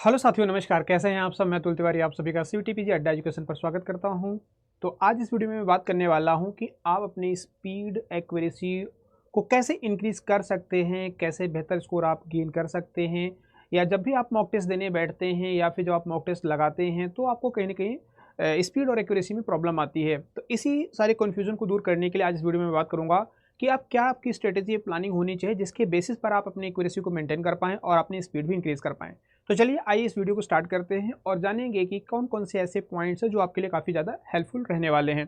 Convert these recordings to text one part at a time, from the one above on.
Hello साथियों, नमस्कार। कैसे हैं आप सब? मैं अतुल तिवारी आप सभी का सीयूटीपीजी अड्डा एजुकेशन पर स्वागत करता हूं। तो आज इस वीडियो में मैं बात करने वाला हूं कि आप अपनी स्पीड एक्यूरेसी को कैसे इंक्रीज कर सकते हैं, कैसे बेहतर स्कोर आप गेन कर सकते हैं, या जब भी आप मॉक टेस्ट देने बैठते हैं या फिर जब आप मॉक टेस्ट लगाते हैं तो आपको कहीं ना कहीं स्पीड और एक्यूरेसी में प्रॉब्लम आती है। तो इसी सारे कन्फ्यूजन को दूर करने के लिए आज इस वीडियो में बात करूँगा कि आप क्या आपकी स्ट्रेटेजी प्लानिंग होनी चाहिए जिसके बेसिस पर आप अपनी एक्यूरेसी को मेंटेन कर पाएँ और अपनी स्पीड भी इंक्रीज कर पाएँ। तो चलिए आइए इस वीडियो को स्टार्ट करते हैं और जानेंगे कि कौन कौन से ऐसे पॉइंट्स हैं जो आपके लिए काफ़ी ज़्यादा हेल्पफुल रहने वाले हैं।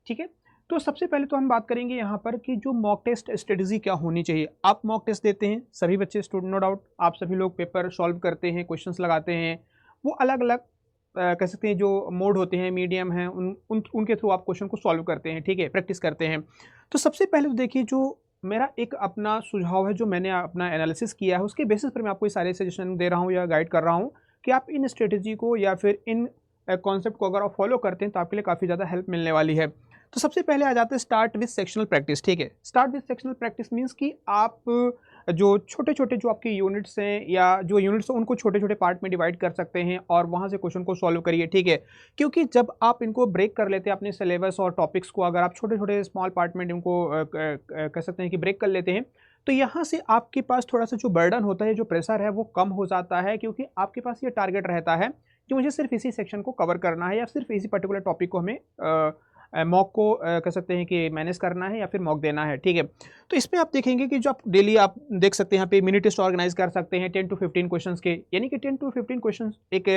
ठीक है, तो सबसे पहले तो हम बात करेंगे यहाँ पर कि जो मॉक टेस्ट स्ट्रेटजी क्या होनी चाहिए। आप मॉक टेस्ट देते हैं, सभी बच्चे स्टूडेंट, नो डाउट आप सभी लोग पेपर सॉल्व करते हैं, क्वेश्चंस लगाते हैं। वो अलग अलग कह सकते हैं जो मोड होते हैं, मीडियम हैं, उनके थ्रू आप क्वेश्चन को सॉल्व करते हैं। ठीक है, प्रैक्टिस करते हैं। तो सबसे पहले तो देखिए, जो मेरा एक अपना सुझाव है, जो मैंने अपना एनालिसिस किया है, उसके बेसिस पर मैं आपको ये सारे सजेशन दे रहा हूँ या गाइड कर रहा हूँ कि आप इन स्ट्रेटजी को या फिर इन कॉन्सेप्ट को अगर आप फॉलो करते हैं तो आपके लिए काफ़ी ज़्यादा हेल्प मिलने वाली है। तो सबसे पहले आ जाते हैं स्टार्ट विथ सेक्शनल प्रैक्टिस। ठीक है, start with sectional practice means कि आप जो छोटे छोटे जो आपके यूनिट्स हैं या जो यूनिट्स हैं उनको छोटे छोटे पार्ट में डिवाइड कर सकते हैं और वहाँ से क्वेश्चन को सॉल्व करिए। ठीक है, क्योंकि जब आप इनको ब्रेक कर लेते हैं अपने सिलेबस और टॉपिक्स को, अगर आप छोटे छोटे स्मॉल पार्ट में इनको कह सकते हैं कि ब्रेक कर लेते हैं, तो यहाँ से आपके पास थोड़ा सा जो बर्डन होता है, जो प्रेशर है, वो कम हो जाता है, क्योंकि आपके पास ये टारगेट रहता है कि मुझे सिर्फ इसी सेक्शन को कवर करना है या सिर्फ इसी पर्टिकुलर टॉपिक को हमें मॉक को कह सकते हैं कि मैनेज करना है या फिर मॉक देना है। ठीक है, तो इसमें आप देखेंगे कि जो आप डेली आप देख सकते हैं यहाँ पे मिनी टेस्ट ऑर्गेनाइज कर सकते हैं 10 to 15 क्वेश्चंस के, यानी कि 10 to 15 क्वेश्चंस एक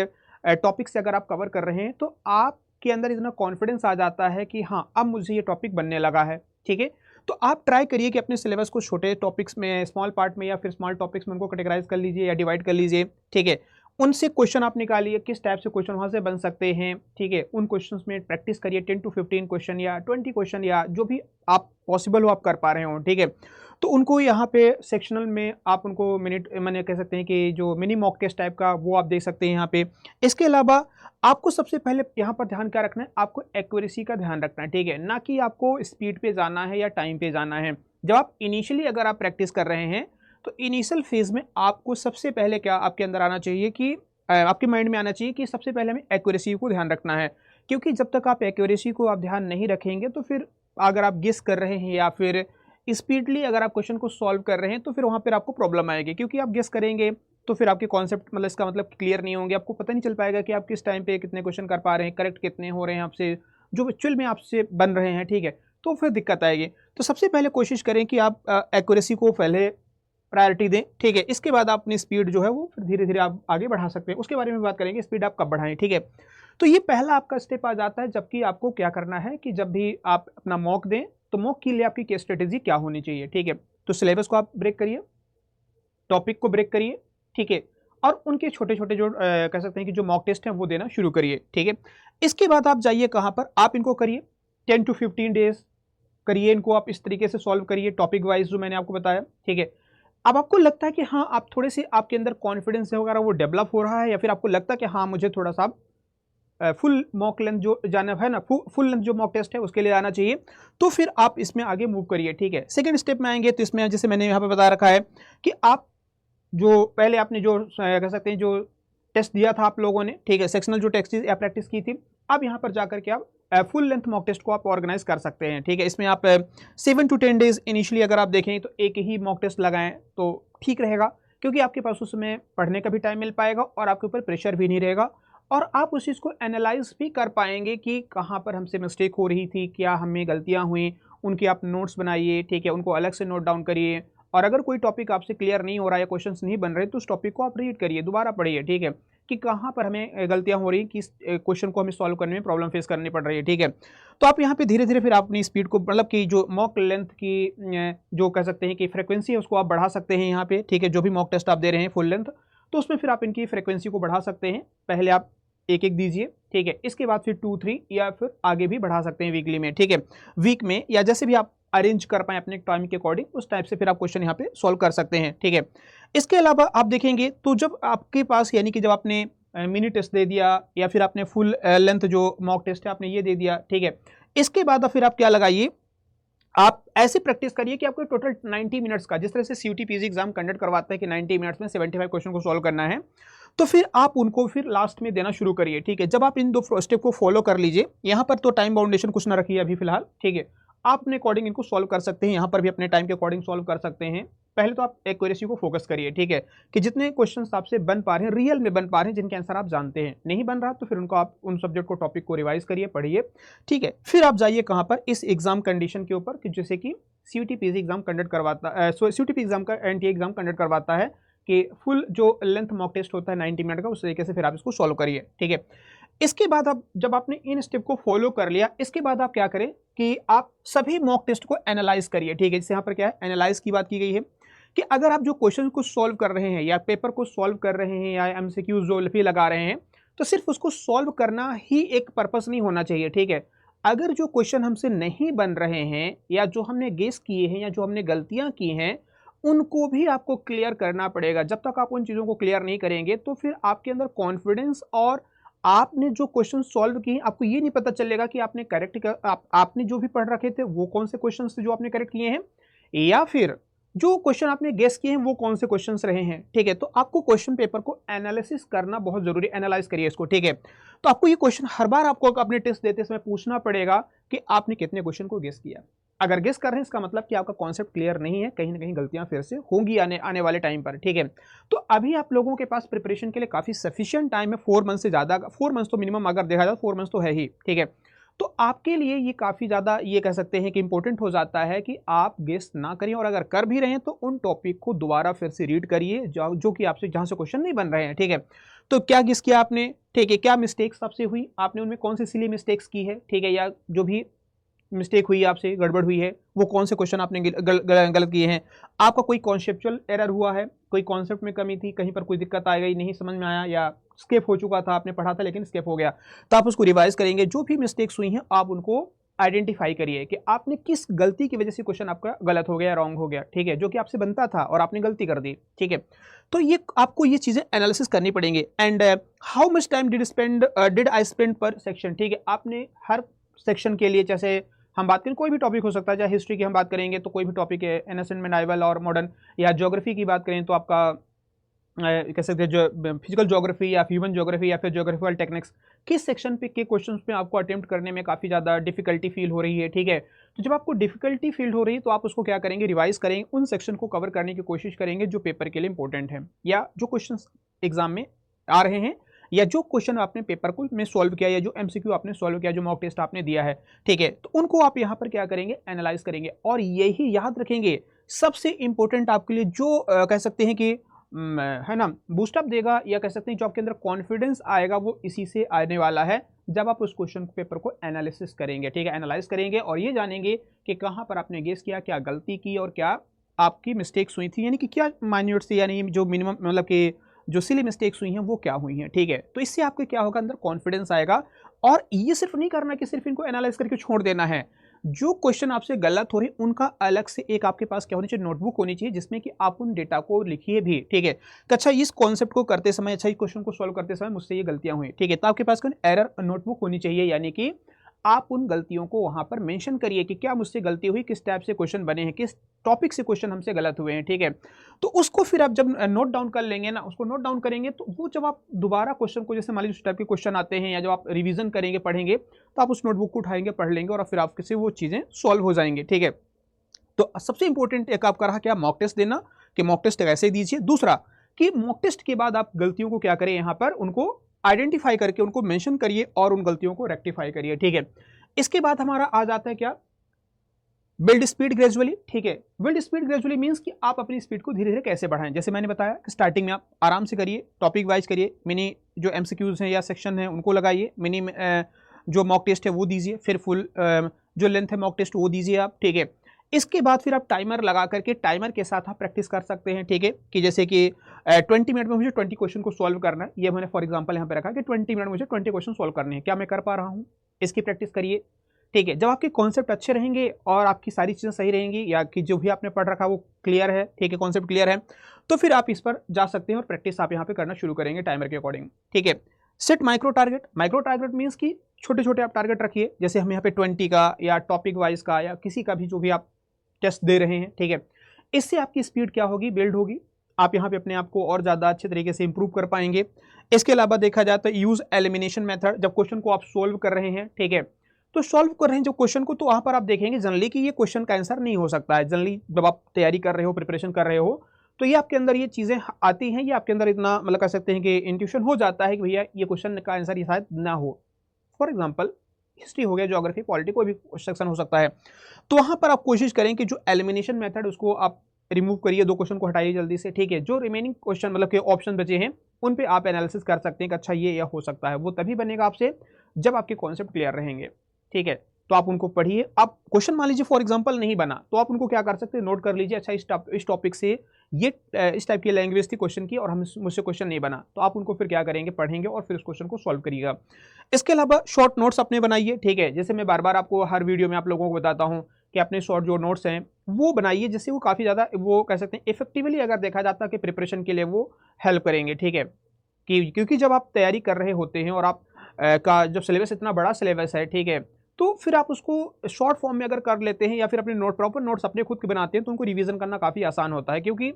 टॉपिक से अगर आप कवर कर रहे हैं तो आपके अंदर इतना कॉन्फिडेंस आ जाता है कि हाँ, अब मुझे ये टॉपिक बनने लगा है। ठीक है, तो आप ट्राई करिए कि अपने सिलेबस को छोटे टॉपिक्स में, स्मॉल पार्ट में या फिर स्मॉल टॉपिक्स में उनको कैटेगराइज कर लीजिए या डिवाइड कर लीजिए। ठीक है, उनसे क्वेश्चन आप निकालिए, किस टाइप से क्वेश्चन वहाँ से बन सकते हैं। ठीक है, उन क्वेश्चंस में प्रैक्टिस करिए 10 to 15 क्वेश्चन या 20 क्वेश्चन या जो भी आप पॉसिबल हो आप कर पा रहे हो। ठीक है, तो उनको यहाँ पे सेक्शनल में आप उनको मिनट मैंने कह सकते हैं कि जो मिनी मॉक टेस्ट टाइप का वो आप देख सकते हैं यहाँ पे। इसके अलावा आपको सबसे पहले यहाँ पर ध्यान क्या रखना है, आपको एक्यूरेसी का ध्यान रखना है। ठीक है, ना कि आपको स्पीड पे जाना है या टाइम पे जाना है। जब आप इनिशियली अगर आप प्रैक्टिस कर रहे हैं तो इनिशियल फेज में आपको सबसे पहले क्या आपके अंदर आना चाहिए कि आपके माइंड में आना चाहिए कि सबसे पहले हमें एक्यूरेसी को ध्यान रखना है। क्योंकि जब तक आप एक्यूरेसी को आप ध्यान नहीं रखेंगे तो फिर अगर आप गेस कर रहे हैं या फिर स्पीडली अगर आप क्वेश्चन को सॉल्व कर रहे हैं तो फिर वहाँ पर आपको प्रॉब्लम आएगी, क्योंकि आप गेस करेंगे तो फिर आपके कॉन्सेप्ट मतलब इसका मतलब क्लियर नहीं होंगे, आपको पता नहीं चल पाएगा कि आप किस टाइम पे कितने क्वेश्चन कर पा रहे हैं, करेक्ट कितने हो रहे हैं आपसे, जो एक्चुअल में आपसे बन रहे हैं। ठीक है, तो फिर दिक्कत आएगी। तो सबसे पहले कोशिश करें कि आप एक्यूरेसी को पहले प्रायोरिटी दें। ठीक है, इसके बाद आप अपनी स्पीड जो है वो फिर धीरे धीरे आप आगे बढ़ा सकते हैं, उसके बारे में बात करेंगे, स्पीड आप कब बढ़ाएं। ठीक है, तो ये पहला आपका स्टेप आ जाता है। जबकि आपको क्या करना है कि जब भी आप अपना मॉक दें तो मॉक के लिए आपकी क्या स्ट्रेटेजी क्या होनी चाहिए। ठीक है, तो सिलेबस को आप ब्रेक करिए, टॉपिक को ब्रेक करिए। ठीक है, और उनके छोटे छोटे जो कह सकते हैं कि जो मॉक टेस्ट हैं वो देना शुरू करिए। ठीक है, इसके बाद आप जाइए कहाँ पर, आप इनको करिए 10 to 15 डेज करिए, इनको आप इस तरीके से सॉल्व करिए टॉपिक वाइज जो मैंने आपको बताया। ठीक है, अब आपको लगता है कि हाँ, आप थोड़े से आपके अंदर कॉन्फिडेंस वगैरह वो डेवलप हो रहा है, या फिर आपको लगता है कि हाँ, मुझे थोड़ा सा फुल मॉक लेंथ जो जाना है ना, फुल लेंथ जो मॉक टेस्ट है उसके लिए आना चाहिए, तो फिर आप इसमें आगे मूव करिए। ठीक है, सेकंड स्टेप में आएंगे तो इसमें जैसे मैंने यहाँ पे बता रखा है कि आप जो पहले आपने जो कह सकते हैं जो टेस्ट दिया था आप लोगों ने, ठीक है, सेक्शनल जो टेस्ट या प्रैक्टिस की थी, अब यहाँ पर जाकर के आप फुल लेंथ मॉक टेस्ट को आप ऑर्गेनाइज कर सकते हैं। ठीक है, इसमें आप 7 to 10 डेज इनिशियली अगर आप देखें तो एक ही मॉक टेस्ट लगाएं तो ठीक रहेगा, क्योंकि आपके पास उसमें पढ़ने का भी टाइम मिल पाएगा और आपके ऊपर प्रेशर भी नहीं रहेगा, और आप उस चीज़ को एनालाइज भी कर पाएंगे कि कहाँ पर हमसे मिस्टेक हो रही थी, क्या हमें गलतियाँ हुई, उनकी आप नोट्स बनाइए। ठीक है, उनको अलग से नोट डाउन करिए, और अगर कोई टॉपिक आपसे क्लियर नहीं हो रहा है, क्वेश्चंस नहीं बन रहे, तो उस टॉपिक को आप रीड करिए, दोबारा पढ़िए। ठीक है, कि कहाँ पर हमें गलतियाँ हो रही, किस क्वेश्चन को हमें सॉल्व करने में प्रॉब्लम फेस करनी पड़ रही है। ठीक है, तो आप यहाँ पे धीरे धीरे फिर अपनी स्पीड को, मतलब कि जो मॉक लेंथ की जो कह सकते हैं कि फ्रिक्वेंसी है उसको आप बढ़ा सकते हैं यहाँ पे। ठीक है, जो भी मॉक टेस्ट आप दे रहे हैं फुल लेंथ, तो उसमें फिर आप इनकी फ्रिक्वेंसी को बढ़ा सकते हैं। पहले आप एक एक दीजिए। ठीक है, इसके बाद फिर 2 3 या फिर आगे भी बढ़ा सकते हैं वीकली में। ठीक है, वीक में या जैसे भी आप अरेंज कर पाए अपने टाइम के अकॉर्डिंग, उस टाइप से फिर आप क्वेश्चन यहाँ पे सॉल्व कर सकते हैं। ठीक है, इसके अलावा आप देखेंगे तो जब आपके पास, यानी कि जब आपने मिनी टेस्ट दे दिया या फिर आपने फुल लेंथ जो मॉक टेस्ट है आपने ये दे दिया। ठीक है, इसके बाद फिर आप क्या लगाइए, आप ऐसे प्रैक्टिस करिए कि आपको टोटल 90 मिनट्स का, जिस तरह से सीयूटी पीजी एग्जाम कंडक्ट करवाता है कि 90 मिनट्स में 75 क्वेश्चन को सॉल्व करना है, तो फिर आप उनको फिर लास्ट में देना शुरू करिए। ठीक है, जब आप इन 2 स्टेप को फॉलो कर लीजिए, यहाँ पर तो टाइम बाउंडेशन कुछ ना रखिए अभी फिलहाल। ठीक है, आप अपने अकॉर्डिंग इनको सॉल्व कर सकते हैं, यहाँ पर भी अपने टाइम के अकॉर्डिंग सॉल्व कर सकते हैं। पहले तो आप एक्यूरेसी को फोकस करिए। ठीक है, कि जितने क्वेश्चंस आपसे बन पा रहे हैं, रियल में बन पा रहे हैं, जिनके आंसर आप जानते हैं, नहीं बन रहा तो फिर उनको आप उन सब्जेक्ट को, टॉपिक को रिवाइज करिए, पढ़िए। ठीक है, फिर आप जाइए कहाँ पर, इस एग्जाम कंडीशन के ऊपर कि जैसे कि सीयूटी पीजी एग्जाम कंडक्ट करवाता है, सीयूटी एग्जाम का एनटीए एग्जाम कंडक्ट करवाता है कि फुल जो लेंथ मॉक टेस्ट होता है 90 मिनट का, उस तरीके से फिर आप इसको सॉल्व करिए। ठीक है, इसके बाद आप जब आपने इन स्टेप को फॉलो कर लिया, इसके बाद आप क्या करें कि आप सभी मॉक टेस्ट को एनालाइज करिए। ठीक है, जैसे यहाँ पर क्या है, एनालाइज की बात की गई है कि अगर आप जो क्वेश्चन को सॉल्व कर रहे हैं या पेपर को सॉल्व कर रहे हैं या एमसीक्यू जो भी लगा रहे हैं, तो सिर्फ उसको सॉल्व करना ही एक पर्पस नहीं होना चाहिए। ठीक है, अगर जो क्वेश्चन हमसे नहीं बन रहे हैं या जो हमने गेस किए हैं या जो हमने गलतियां की हैं, उनको भी आपको क्लियर करना पड़ेगा। जब तक आप उन चीज़ों को क्लियर नहीं करेंगे तो फिर आपके अंदर कॉन्फिडेंस और आपने जो क्वेश्चन सॉल्व किए आपको ये नहीं पता चलेगा कि आपने करेक्ट आपने जो भी पढ़ रखे थे वो कौन से क्वेश्चन थे जो आपने करेक्ट किए हैं, या फिर जो क्वेश्चन आपने गेस किए हैं वो कौन से क्वेश्चंस रहे हैं। ठीक है, तो आपको क्वेश्चन पेपर को एनालिसिस करना बहुत जरूरी, एनालाइज करिए इसको। ठीक है, तो आपको ये क्वेश्चन हर बार आपको अपने टेस्ट देते समय पूछना पड़ेगा कि आपने कितने क्वेश्चन को गेस किया। अगर गेस कर रहे हैं इसका मतलब कि आपका कॉन्सेप्ट क्लियर नहीं है, कहीं ना कहीं गलतियां फिर से होंगी आने वाले टाइम पर। ठीक है, तो अभी आप लोगों के पास प्रिपरेशन के लिए काफी सफिशिएंट टाइम है, 4 मंथ से ज्यादा, 4 मंथ तो मिनिमम अगर देखा जाए 4 मंथ तो है ही। ठीक है, तो आपके लिए ये काफ़ी ज़्यादा ये कह सकते हैं कि इंपॉर्टेंट हो जाता है कि आप गेस ना करिए, और अगर कर भी रहे हैं तो उन टॉपिक को दोबारा फिर से रीड करिए जो कि आपसे जहाँ से क्वेश्चन नहीं बन रहे हैं। ठीक है, तो क्या गेस किया आपने, ठीक है, क्या मिस्टेक्स आपसे हुई, आपने उनमें कौन सी सिली मिस्टेक्स की है। ठीक है, या जो भी मिस्टेक हुई आपसे, गड़बड़ हुई है, वो कौन से क्वेश्चन आपने गलत किए हैं, आपका कोई कॉन्सेप्चुअल एरर हुआ है, कोई कॉन्सेप्ट में कमी थी, कहीं पर कोई दिक्कत आ गई, नहीं समझ में आया, या स्केप हो चुका था, आपने पढ़ा था लेकिन स्केप हो गया, तो आप उसको रिवाइज करेंगे। जो भी मिस्टेक्स हुई हैं आप उनको आइडेंटिफाई करिए कि आपने किस गलती की वजह से क्वेश्चन आपका गलत हो गया, रॉन्ग हो गया। ठीक है, जो कि आपसे बनता था और आपने गलती कर दी। ठीक है, तो ये आपको ये चीजें एनालिसिस करनी पड़ेंगे। And how much time did I spend पर सेक्शन। ठीक है, आपने हर सेक्शन के लिए, जैसे हम बात करें कोई भी टॉपिक हो सकता है, चाहे हिस्ट्री की हम बात करेंगे तो कोई भी टॉपिक है, एनसेंट मेडाइवल और मॉडर्न, या ज्योग्राफी की बात करें तो आपका कह सकते हैं जो फिजिकल ज्योग्राफी या ह्यूमन ज्योग्राफी या फिर ज्योग्राफिकल टेक्निक्स, किस सेक्शन पे के क्वेश्चंस में आपको अटेम्प्ट करने में काफ़ी ज़्यादा डिफिकल्टी फील हो रही है। ठीक है, तो जब आपको डिफिकल्टी फील हो रही है तो आप उसको क्या करेंगे, रिवाइज करेंगे, उन सेक्शन को कवर करने की कोशिश करेंगे जो पेपर के लिए इंपॉर्टेंट है, या जो क्वेश्चन एग्जाम में आ रहे हैं, या जो क्वेश्चन आपने पेपर को में सॉल्व किया, या जो एमसीक्यू आपने सॉल्व किया, जो मॉक टेस्ट आपने दिया है। ठीक है, तो उनको आप यहाँ पर क्या करेंगे, एनालाइज करेंगे, और यही याद रखेंगे सबसे इंपॉर्टेंट आपके लिए जो कह सकते हैं कि है ना, बूस्टअप देगा, या कह सकते हैं जो आपके अंदर कॉन्फिडेंस आएगा वो इसी से आने वाला है, जब आप उस क्वेश्चन पेपर को एनालिसिस करेंगे। ठीक है, एनालाइज करेंगे और ये जानेंगे कि कहाँ पर आपने गेस किया, क्या गलती की, और क्या आपकी मिस्टेक्स हुई थी, यानी कि क्या माइन्यूट से, यानी जो मिनिमम मतलब कि जो सिली मिस्टेक्स हुई हैं वो क्या हुई हैं। ठीक है, तो इससे आपके क्या होगा, अंदर कॉन्फिडेंस आएगा। और ये सिर्फ नहीं करना कि सिर्फ इनको एनालाइज करके छोड़ देना है, जो क्वेश्चन आपसे गलत हो रही है उनका अलग से एक आपके पास क्या होनी चाहिए, नोटबुक होनी चाहिए, जिसमें कि आप उन डेटा को लिखिए भी। ठीक है, कि अच्छा इस कॉन्सेप्ट को करते समय, अच्छा इस क्वेश्चन को सॉल्व करते समय मुझसे ये गलतियां हुई। ठीक है, तो आपके पास कौन एरर नोटबुक होनी चाहिए, यानी कि आप उन गलतियों को वहां पर मेंशन करिए कि क्या मुझसे गलती हुई, किस टाइप से क्वेश्चन बने हैं, किस टॉपिक से क्वेश्चन हमसे गलत हुए हैं। ठीक है, तो उसको फिर आप जब नोट डाउन कर लेंगे ना, उसको नोट डाउन करेंगे तो वो जब आप दोबारा क्वेश्चन को, जैसे मान लीजिए उस टाइप के क्वेश्चन आते हैं, या जब आप रिवीजन करेंगे, पढ़ेंगे, तो आप उस नोटबुक को उठाएंगे, पढ़ लेंगे, और फिर आपसे वो चीज़ें सॉल्व हो जाएंगे। ठीक है, तो सबसे इंपॉर्टेंट एक आपका रहा क्या, मॉक टेस्ट देना, कि मॉक टेस्ट ऐसे दीजिए। दूसरा कि मॉक टेस्ट के बाद आप गलतियों को क्या करें, यहाँ पर उनको आइडेंटिफाई करके उनको मेंशन करिए और उन गलतियों को रेक्टिफाई करिए। ठीक है, इसके बाद हमारा आ जाता है क्या, बिल्ड स्पीड ग्रेजुअली। ठीक है, बिल्ड स्पीड ग्रेजुअली मींस कि आप अपनी स्पीड को धीरे धीरे कैसे बढ़ाएं। जैसे मैंने बताया कि स्टार्टिंग में आप आराम से करिए, टॉपिक वाइज करिए, मिनी जो एमसीक्यूज हैं या सेक्शन हैं उनको लगाइए, मिनी जो मॉक टेस्ट है वो दीजिए, फिर फुल जो लेंथ है मॉक टेस्ट वो दीजिए आप। ठीक है, इसके बाद फिर आप टाइमर लगा करके, टाइमर के साथ आप प्रैक्टिस कर सकते हैं। ठीक है, कि जैसे कि 20 मिनट में मुझे 20 क्वेश्चन को सॉल्व करना है, ये मैंने फॉर एग्जांपल यहाँ पे रखा कि 20 मिनट मुझे 20 क्वेश्चन सॉल्व करने हैं, क्या मैं कर पा रहा हूँ, इसकी प्रैक्टिस करिए। ठीक है, जब आपके कॉन्सेप्ट अच्छे रहेंगे और आपकी सारी चीज़ें सही रहेंगी, या कि जो भी आपने पढ़ रखा वो क्लियर है, ठीक है, कॉन्सेप्ट क्लियर है, तो फिर आप इस पर जा सकते हैं और प्रैक्टिस आप यहाँ पे करना शुरू करेंगे टाइमर के अकॉर्डिंग। ठीक है, set micro target. Micro target means कि छोटे छोटे आप टारगेट रखिए, जैसे हम यहाँ पे 20 का या टॉपिक वाइज का या किसी का भी जो भी आप टेस्ट दे रहे हैं, ठीक है। इससे आपकी स्पीड क्या होगी, बिल्ड होगी, आप यहाँ पे अपने आप को और ज़्यादा अच्छे तरीके से इंप्रूव कर पाएंगे। इसके अलावा देखा जाए तो यूज एलिमिनेशन मेथड, जब क्वेश्चन को आप सोल्व कर रहे हैं, ठीक है, तो सॉल्व कर रहे हैं जो क्वेश्चन को, तो वहां पर आप देखेंगे जनरली कि ये क्वेश्चन का आंसर नहीं हो सकता है। जनरली जब आप तैयारी कर रहे हो, प्रिपरेशन कर रहे हो, तो ये आपके अंदर ये चीजें आती हैं, ये आपके अंदर इतना मतलब कह सकते हैं कि इंट्यूशन हो जाता है कि भैया ये क्वेश्चन का आंसर ये शायद ना हो। फॉर एग्जाम्पल हिस्ट्री हो गया, ज्योग्राफी, पॉलिटी, कोई भी सेक्शन हो सकता है। तो वहां पर आप कोशिश करें कि जो एलिमिनेशन मेथड उसको आप रिमूव करिए, 2 क्वेश्चन को हटाइए जल्दी से, ठीक है। जो रिमेनिंग क्वेश्चन मतलब के ऑप्शन बचे हैं उन पे आप एनालिसिस कर सकते हैं कि अच्छा ये हो सकता है। वो तभी बनेगा आपसे जब आपके कॉन्सेप्ट क्लियर रहेंगे, ठीक है। तो आप उनको पढ़िए। आप क्वेश्चन मान लीजिए फॉर एग्जांपल नहीं बना, तो आप उनको क्या कर सकते हैं, नोट कर लीजिए, अच्छा इस टॉपिक से ये इस टाइप की लैंग्वेज थी क्वेश्चन की और हम मुझसे क्वेश्चन नहीं बना, तो आप उनको फिर क्या करेंगे, पढ़ेंगे और फिर उस क्वेश्चन को सॉल्व करिएगा। इसके अलावा शॉर्ट नोट्स अपने बनाइए, ठीक है। जैसे मैं बार बार आपको हर वीडियो में आप लोगों को बताता हूँ कि अपने शॉर्ट जो नोट्स हैं वो बनाइए, जिससे वो काफ़ी ज़्यादा वो कह सकते हैं इफेक्टिवली अगर देखा जाता है कि प्रिपरेशन के लिए वो हेल्प करेंगे, ठीक है। क्योंकि जब आप तैयारी कर रहे होते हैं और आप का जब सिलेबस इतना बड़ा सिलेबस है, ठीक है, तो फिर आप उसको शॉर्ट फॉर्म में अगर कर लेते हैं या फिर अपने प्रॉपर नोट्स अपने खुद के बनाते हैं, तो उनको रिवीजन करना काफ़ी आसान होता है, क्योंकि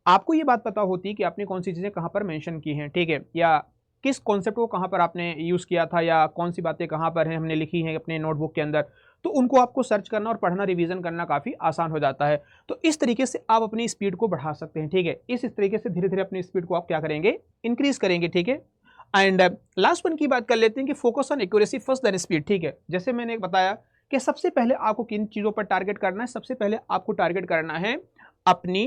आपको ये बात पता होती है कि आपने कौन सी चीज़ें कहाँ पर मेंशन की हैं, ठीक है, या किस कॉन्सेप्ट को कहाँ पर आपने यूज़ किया था, या कौन सी बातें कहाँ पर हैं हमने लिखी हैं अपने नोटबुक के अंदर। तो उनको आपको सर्च करना और पढ़ना, रिवीजन करना काफ़ी आसान हो जाता है। तो इस तरीके से आप अपनी स्पीड को बढ़ा सकते हैं, ठीक है। इस तरीके से धीरे धीरे अपनी स्पीड को आप क्या करेंगे, इंक्रीज करेंगे, ठीक है। एंड लास्ट वन की बात कर लेते हैं कि focus on accuracy first then speed, ठीक है। जैसे मैंने बताया कि सबसे पहले आपको किन चीज़ों पर टारगेट करना है, सबसे पहले आपको टारगेट करना है अपनी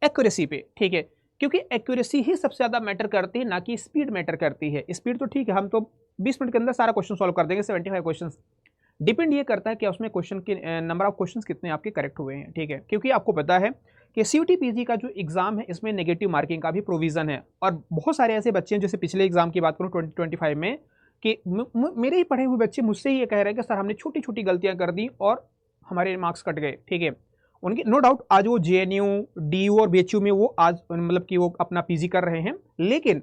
एक्यूरेसी पे, ठीक है, क्योंकि एक्यूरेसी ही सबसे ज़्यादा मैटर करती है, ना कि स्पीड मैटर करती है। स्पीड तो ठीक है, हम तो 20 मिनट के अंदर सारा क्वेश्चन सॉल्व कर देंगे, 75 क्वेश्चन। डिपेंड ये करता है कि उसमें क्वेश्चन के नंबर ऑफ क्वेश्चंस कितने आपके करेक्ट हुए हैं, ठीक है। क्योंकि आपको पता है कि सीयूटी पीजी का जो एग्जाम है इसमें नेगेटिव मार्किंग का भी प्रोविजन है, और बहुत सारे ऐसे बच्चे हैं, जैसे पिछले एग्जाम की बात करूँ 2025 में, कि मेरे ही पढ़े हुए बच्चे मुझसे ये कह रहे हैं कि सर हमने छोटी छोटी गलतियां कर दी और हमारे मार्क्स कट गए, ठीक है। उनकी नो डाउट आज वो जेएनयू, डीयू और बीएचयू में वो आज मतलब कि वो अपना पीजी कर रहे हैं, लेकिन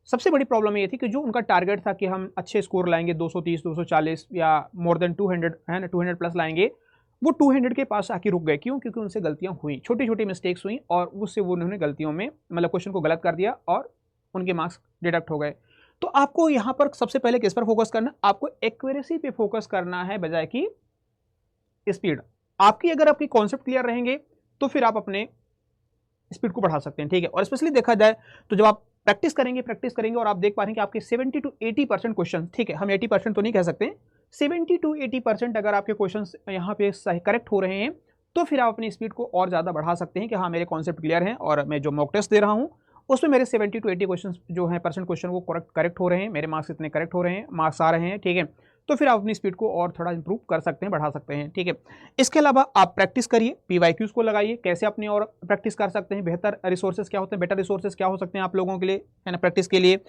सबसे बड़ी प्रॉब्लम ये थी कि जो उनका टारगेट था कि हम अच्छे स्कोर लाएंगे 230, 240 या मोर देन 200 है ना, 200 प्लस लाएंगे, वो 200 के पास आके रुक गए। क्यों? क्योंकि उनसे गलतियां हुई, छोटी छोटी मिस्टेक्स हुई, और उससे वो उन्होंने गलतियों में मतलब क्वेश्चन को गलत कर दिया और उनके मार्क्स डिडक्ट हो गए। तो आपको यहाँ पर सबसे पहले किस पर फोकस करना, आपको एक्यूरेसी पे फोकस करना है बजाय कि स्पीड। आपकी अगर आपकी कॉन्सेप्ट क्लियर रहेंगे तो फिर आप अपने स्पीड को बढ़ा सकते हैं, ठीक है। और स्पेशली देखा जाए तो जब आप प्रैक्टिस करेंगे और आप देख पा रहे हैं कि आपके 70 to 80% क्वेश्चन, ठीक है, हम 80% तो नहीं कह सकते, 70 to 80% अगर आपके क्वेश्चन यहाँ पे सही करेक्ट हो रहे हैं, तो फिर आप अपनी स्पीड को और ज़्यादा बढ़ा सकते हैं कि हाँ मेरे कॉन्सेप्ट क्लियर हैं और मैं जो मॉक टेस्ट दे रहा हूँ उसमें मेरे 70 to 80 क्वेश्चन जो हैं क्वेश्चन वो करेक्ट हो रहे हैं, मेरे मार्क्स इतने करेक्ट हो रहे हैं, मार्क्स आ रहे हैं, ठीक है। तो फिर आप अपनी स्पीड को और थोड़ा इंप्रूव कर सकते हैं, बढ़ा सकते हैं, ठीक है। इसके अलावा आप प्रैक्टिस करिए, पीवाईक्यूज को लगाइए, कैसे अपनी और प्रैक्टिस कर सकते हैं, बेहतर रिसोर्सेज क्या होते हैं, बेटर रिसोर्सेज क्या हो सकते हैं आप लोगों के लिए, है ना, प्रैक्टिस के लिए।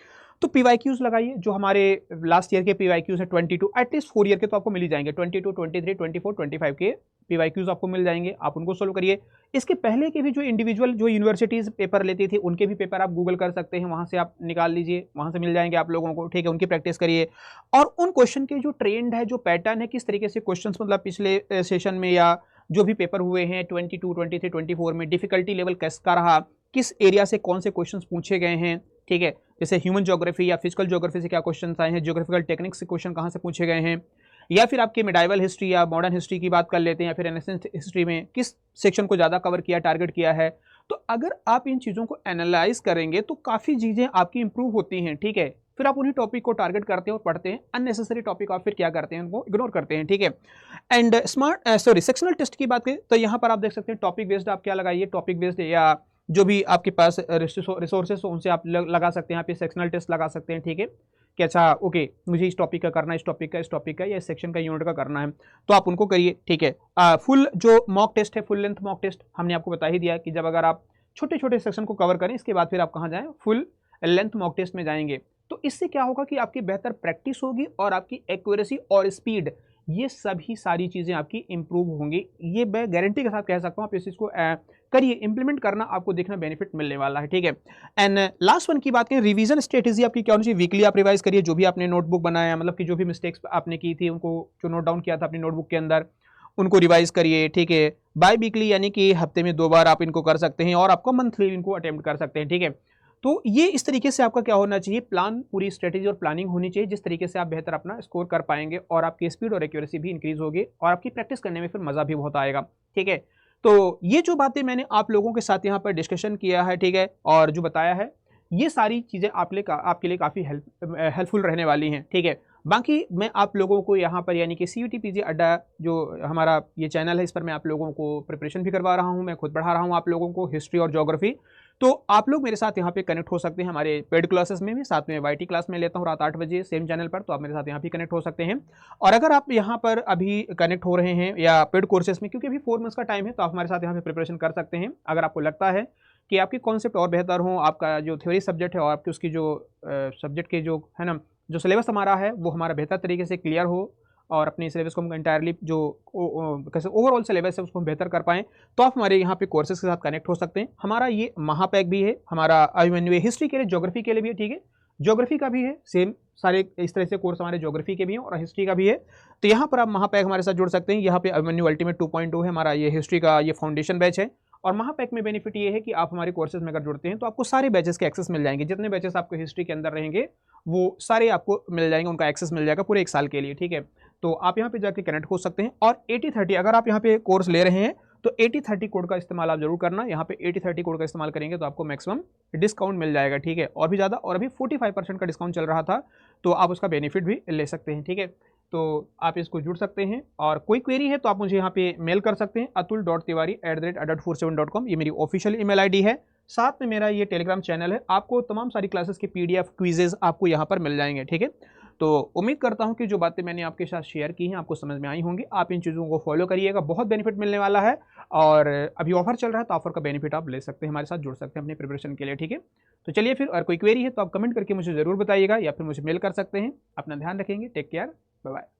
तो पीवाईक्यूज लगाइए, जो हमारे लास्ट ईयर के पीवाईक्यूज है 22, एटलीस्ट 4 ईयर के तो आपको मिल ही जाएंगे, 22, 23, 24, 25 के पीवाईक्यूज आपको मिल जाएंगे, आप उनको सोल्व करिए। इसके पहले के भी जो इंडिविजुअल जो यूनिवर्सिटीज़ पेपर लेती थी उनके भी पेपर आप गूगल कर सकते हैं, वहाँ से आप निकाल लीजिए, वहाँ से मिल जाएंगे आप लोगों को, ठीक है। उनकी प्रैक्टिस करिए और उन क्वेश्चन के जो ट्रेंड है, जो पैटर्न है, किस तरीके से क्वेश्चन मतलब पिछले सेशन में या जो भी पेपर हुए हैं 22, 23, 24 में डिफिकल्टी लेवल कैसा रहा, किस एरिया से कौन से क्वेश्चन पूछे गए हैं, ठीक है। जैसे ह्यूमन ज्योग्राफी या फिजिकल ज्योग्राफी से क्या क्वेश्चन आए हैं, ज्योग्राफिकल टेक्निक से क्वेश्चन कहाँ से पूछे गए हैं, या फिर आपके मेडाइवल हिस्ट्री या मॉडर्न हिस्ट्री की बात कर लेते हैं, या फिर एनएसएस हिस्ट्री में किस सेक्शन को ज़्यादा कवर किया, टारगेट किया है। तो अगर आप इन चीज़ों को एनालाइज करेंगे तो काफ़ी चीज़ें आपकी इंप्रूव होती हैं, ठीक है। फिर आप उन्हीं टॉपिक को टारगेट करते हैं और पढ़ते हैं, अननेसेसरी टॉपिक आप फिर क्या करते हैं, उनको इग्नोर करते हैं, ठीक है। एंड सेक्शनल टेस्ट की बात करें तो यहाँ पर आप देख सकते हैं टॉपिक बेस्ड आप क्या लगाइए, टॉपिक बेस्ड या जो भी आपके पास रिसोर्सेस हो उनसे आप लगा सकते हैं, यहाँ पे सेक्शनल टेस्ट लगा सकते हैं, ठीक है, कि अच्छा ओके मुझे इस टॉपिक का करना है, इस टॉपिक का या इस सेक्शन का यूनिट का करना है, तो आप उनको करिए, ठीक है। फुल जो मॉक टेस्ट है, फुल लेंथ मॉक टेस्ट हमने आपको बता ही दिया कि जब अगर आप छोटे छोटे सेक्शन को कवर करें इसके बाद फिर आप कहाँ जाएँ, फुल लेंथ मॉक टेस्ट में जाएंगे। तो इससे क्या होगा कि आपकी बेहतर प्रैक्टिस होगी और आपकी एक्यूरेसी और स्पीड ये सभी सारी चीज़ें आपकी इंप्रूव होंगी। ये मैं गारंटी के साथ कह सकता हूँ, आप इस चीज़ को करिए, इंप्लीमेंट करना, आपको देखना बेनिफिट मिलने वाला है, ठीक है। एंड लास्ट वन की बात करें, रिवीजन स्ट्रेटेजी आपकी क्या होनी चाहिए, वीकली आप रिवाइज करिए, जो भी आपने नोटबुक बनाया मतलब कि जो भी मिस्टेक्स आपने की थी उनको जो नोट डाउन किया था अपनी नोटबुक के अंदर उनको रिवाइज करिए, ठीक है। बाय वीकली यानी कि हफ्ते में 2 बार आप इनको कर सकते हैं और आपको मंथली इनको अटेम्प्ट कर सकते हैं, ठीक है। तो ये इस तरीके से आपका क्या होना चाहिए, प्लान, पूरी स्ट्रेटेजी और प्लानिंग होनी चाहिए, जिस तरीके से आप बेहतर अपना स्कोर कर पाएंगे और आपकी स्पीड और एक्यूरेसी भी इंक्रीज होगी और आपकी प्रैक्टिस करने में फिर मजा भी बहुत आएगा, ठीक है। तो ये जो बातें मैंने आप लोगों के साथ यहाँ पर डिस्कशन किया है, ठीक है, और जो बताया है, ये सारी चीज़ें आपके लिए काफ़ी हेल्पफुल रहने वाली हैं, ठीक है। बाकी मैं आप लोगों को यहाँ पर यानी कि CUET PG अड्डा जो हमारा ये चैनल है, इस पर मैं आप लोगों को प्रिपरेशन भी करवा रहा हूँ, मैं खुद पढ़ा रहा हूँ आप लोगों को हिस्ट्री और ज्योग्राफी। तो आप लोग मेरे साथ यहाँ पे कनेक्ट हो सकते हैं हमारे पेड क्लासेस में भी, साथ में YT क्लास में लेता हूँ रात 8 बजे सेम चैनल पर, तो आप मेरे साथ यहाँ भी कनेक्ट हो सकते हैं। और अगर आप यहाँ पर अभी कनेक्ट हो रहे हैं या पेड कोर्सेज में, क्योंकि अभी 4 मंथ्स का टाइम है, तो आप हमारे साथ यहाँ पे प्रिपरेशन कर सकते हैं। अगर आपको लगता है कि आपकी कॉन्सेप्ट और बेहतर हो, आपका जो थ्योरी सब्जेक्ट है और आपकी उसकी जो सब्जेक्ट के जो है ना, जो सिलेबस हमारा है वो हमारा बेहतर तरीके से क्लियर हो और अपने सिलेबस को हम इंटायरली जो कैसे ओवरऑल सिलेबस है उसको हम बेहतर कर पाएँ, तो आप हमारे यहाँ पे कोर्सेज के साथ कनेक्ट हो सकते हैं। हमारा ये महापैक भी है, हमारा अभिमन्यु हिस्ट्री के लिए, ज्योग्राफी के लिए भी है, ठीक है, ज्योग्राफी का भी है, सेम सारे इस तरह से कोर्स हमारे ज्योग्राफी के भी हैं और हिस्ट्री का भी है। तो यहाँ पर आप महापैक हमारे साथ जुड़ सकते हैं। यहाँ पे अभिमन्यु अल्टीमेट 2.2 है हमारा, ये हिस्ट्री का ये फाउंडेशन बैच है। और महापैक में बेनिफिट ये है कि आप हमारे कोर्सेज में अगर जुड़ते हैं तो आपको सारे बैचेस के एक्सेस मिल जाएंगे, जितने बैचेस आपको हिस्ट्री के अंदर रहेंगे वो सारे आपको मिल जाएंगे, उनका एक्सेस मिल जाएगा पूरे 1 साल के लिए, ठीक है। तो आप यहाँ पे जाके कनेक्ट हो सकते हैं। और 80-30 अगर आप यहाँ पे कोर्स ले रहे हैं तो 80-30 कोड का इस्तेमाल आप जरूर करना। यहाँ पे 80-30 कोड का इस्तेमाल करेंगे तो आपको मैक्सिमम डिस्काउंट मिल जाएगा, ठीक है, और भी ज़्यादा। और अभी 45% का डिस्काउंट चल रहा था, तो आप उसका बेनिफिट भी ले सकते हैं, ठीक है। तो आप इसको जुड़ सकते हैं और कोई क्वेरी है तो आप मुझे यहाँ पे मेल कर सकते हैं, atul.tiwari@adult47.com, ये मेरी ऑफिशियल ईमेल आईडी है। साथ में मेरा ये टेलीग्राम चैनल है, आपको तमाम सारी क्लासेस के PDF क्विजेज आपको यहाँ पर मिल जाएंगे, ठीक है। तो उम्मीद करता हूँ कि जो बातें मैंने आपके साथ शेयर की हैं आपको समझ में आई होंगी। आप इन चीज़ों को फॉलो करिएगा, बहुत बेनिफिट मिलने वाला है। और अभी ऑफर चल रहा है तो ऑफर का बेनिफिट आप ले सकते हैं, हमारे साथ जुड़ सकते हैं अपनी प्रिपरेशन के लिए, ठीक है। तो चलिए फिर, और कोई क्वेरी है तो आप कमेंट करके मुझे ज़रूर बताइएगा या फिर मुझे मेल कर सकते हैं। अपना ध्यान रखेंगे, टेक केयर, बाय बाय।